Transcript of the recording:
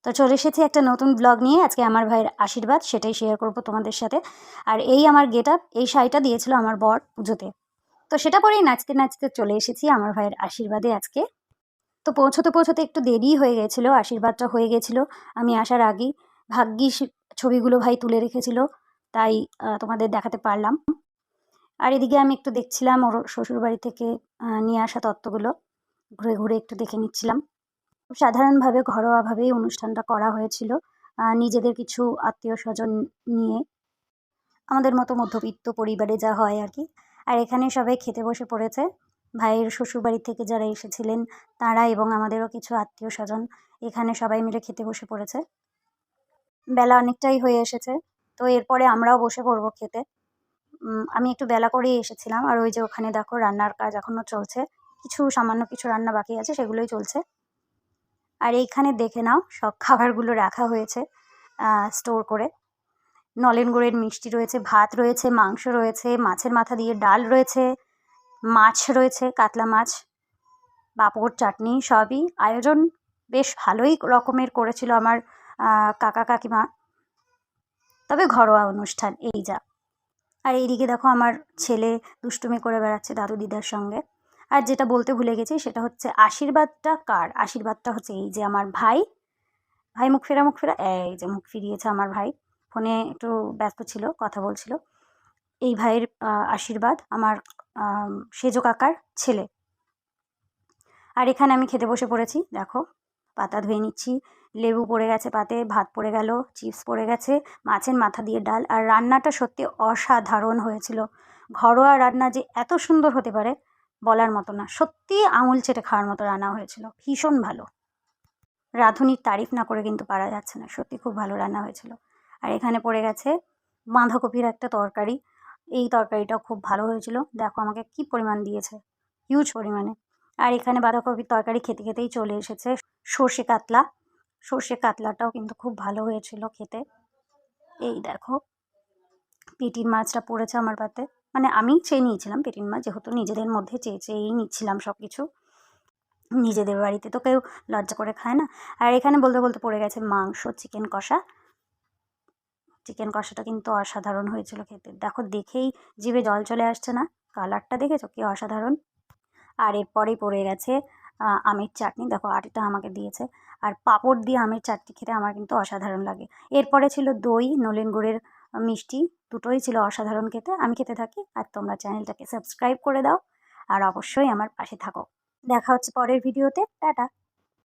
তো চলে এসেছি একটা নতুন ব্লগ নিয়ে। আজকে আমার ভাইয়ের আশীর্বাদ সেটাই শেয়ার করব তোমাদের সাথে। আর এই আমার গেটআপ, এই শাড়িটা দিয়েছিল আমার বর পুজোতে। তো সেটা পরেই নাচতে নাচতে চলে এসেছি আমার ভাইয়ের আশীর্বাদে আজকে। তো পৌঁছতে পৌঁছতে একটু দেরি হয়ে গেছিলো, আশীর্বাদটা হয়ে গেছিলো আমি আসার আগেই। ভাগ্যিস ছবিগুলো ভাই তুলে রেখেছিল, তাই তোমাদের দেখাতে পারলাম। আর এদিকে আমি একটু দেখছিলাম ওর শ্বশুরবাড়ি থেকে নিয়ে আসা তত্ত্বগুলো, ঘুরে ঘুরে একটু দেখে নিচ্ছিলাম। সাধারণভাবে ঘরোয়াভাবেই অনুষ্ঠানটা করা হয়েছিল, নিজেদের কিছু আত্মীয়-স্বজন নিয়ে। আমাদের মতো মধ্যবিত্ত পরিবারে যা হয় আর কি। আর এখানে সবাই খেতে বসে পড়েছে। ভাইয়ের শ্বশুরবাড়ি থেকে যারা এসেছিলেন তারা এবং আমাদেরও কিছু আত্মীয়-স্বজন এখানে সবাই মিলে খেতে বসে পড়েছে। বেলা অনেকটাই হয়ে এসেছে, তো এরপরে আমরাও বসে পড়ব খেতে। আমি একটু বেলা করেই এসেছিলাম, আর ওই যে ওখানে দেখো রান্নার কাজ এখনও চলছে। সামান্য কিছু রান্না বাকি আছে, সেগুলোই চলছে। আর এইখানে দেখে নাও সব খাবারগুলো রাখা হয়েছে স্টোর করে। নলেন গুড়ের মিষ্টি রয়েছে, ভাত রয়েছে, মাংস রয়েছে, মাছের মাথা দিয়ে ডাল রয়েছে, মাছ রয়েছে, কাতলা মাছ, পাঁপড়, চাটনি, সবই আয়োজন বেশ ভালোই রকমের করেছিল আমার কাকা কাকিমা। তবে ঘরোয়া অনুষ্ঠান এই যা। আর এইদিকে দেখো আমার ছেলে দুষ্টুমি করে বেড়াচ্ছে দাদু দিদার সঙ্গে। আর যেটা বলতে ভুলে গেছি সেটা হচ্ছে আশীর্বাদটা কার? আশীর্বাদটা হচ্ছে এই যে আমার ভাই। মুখ ফেরা, এই যে মুখ ফিরিয়েছে আমার ভাই। ফোনে একটু ব্যস্ত ছিল, কথা বলছিল। এই ভাইয়ের আশীর্বাদ আমার সেজো কাকার ছেলে। আর এখানে আমি খেতে বসে পড়েছি, দেখো পাতা ধুয়ে নিচ্ছি, লেবু পড়ে গেছে পাতে, ভাত পড়ে গেল, চিপস পড়ে গেছে, মাছের মাথা দিয়ে ডাল। আর রান্নাটা সত্যি অসাধারণ হয়েছিল। ঘরোয়া রান্না যে এত সুন্দর হতে পারে বলার মতো না, সত্যিই আঙুল চেটে খাওয়ার মতো রান্না হয়েছিল, ভীষণ ভালো। রাঁধুনির তারিফ না করে কিন্তু পারা যাচ্ছে না, সত্যি খুব ভালো রান্না হয়েছিল। আর এখানে পড়ে গেছে বাঁধাকপির একটা তরকারি, এই তরকারিটাও খুব ভালো হয়েছিল। দেখো আমাকে কি পরিমাণ দিয়েছে, হিউজ পরিমাণে। আর এখানে বাঁধাকপির তরকারি খেতে খেতেই চলে এসেছে সর্ষে কাতলা। সর্ষে কাতলাটাও কিন্তু খুব ভালো হয়েছিল খেতে। এই দেখো পেটির মাছটা পড়েছে আমার পাতে, মানে আমি চেয়ে নিয়েছিলাম পেটির মাছ, যেহেতু নিজেদের মধ্যে চেয়েই নিচ্ছিলাম সব কিছু। নিজেদের বাড়িতে তো কেউ লজ্জা করে খায় না। আর এখানে বলতে বলতে পড়ে গেছে মাংস, চিকেন কষা। চিকেন কষাটা কিন্তু অসাধারণ হয়েছিল খেতে, দেখো দেখেই জিভে জল চলে আসছে না? কালারটা দেখেছো কি অসাধারণ। আর এরপরেই পড়ে গেছে আমের চাটনি, দেখো আটিটা আমাকে দিয়েছে। আর পাঁপড় দিয়ে আমের চাটনি খেতে আমার কিন্তু অসাধারণ লাগে। এরপরে ছিল দই, নলেন গুড়ের মিষ্টি, দুটোই ছিল অসাধারণ খেতে। আমি খেতে থাকি, আর তোমরা চ্যানেলটাকে সাবস্ক্রাইব করে দাও, আর অবশ্যই আমার পাশে থাকো। দেখা হচ্ছে পরের ভিডিওতে, টাটা।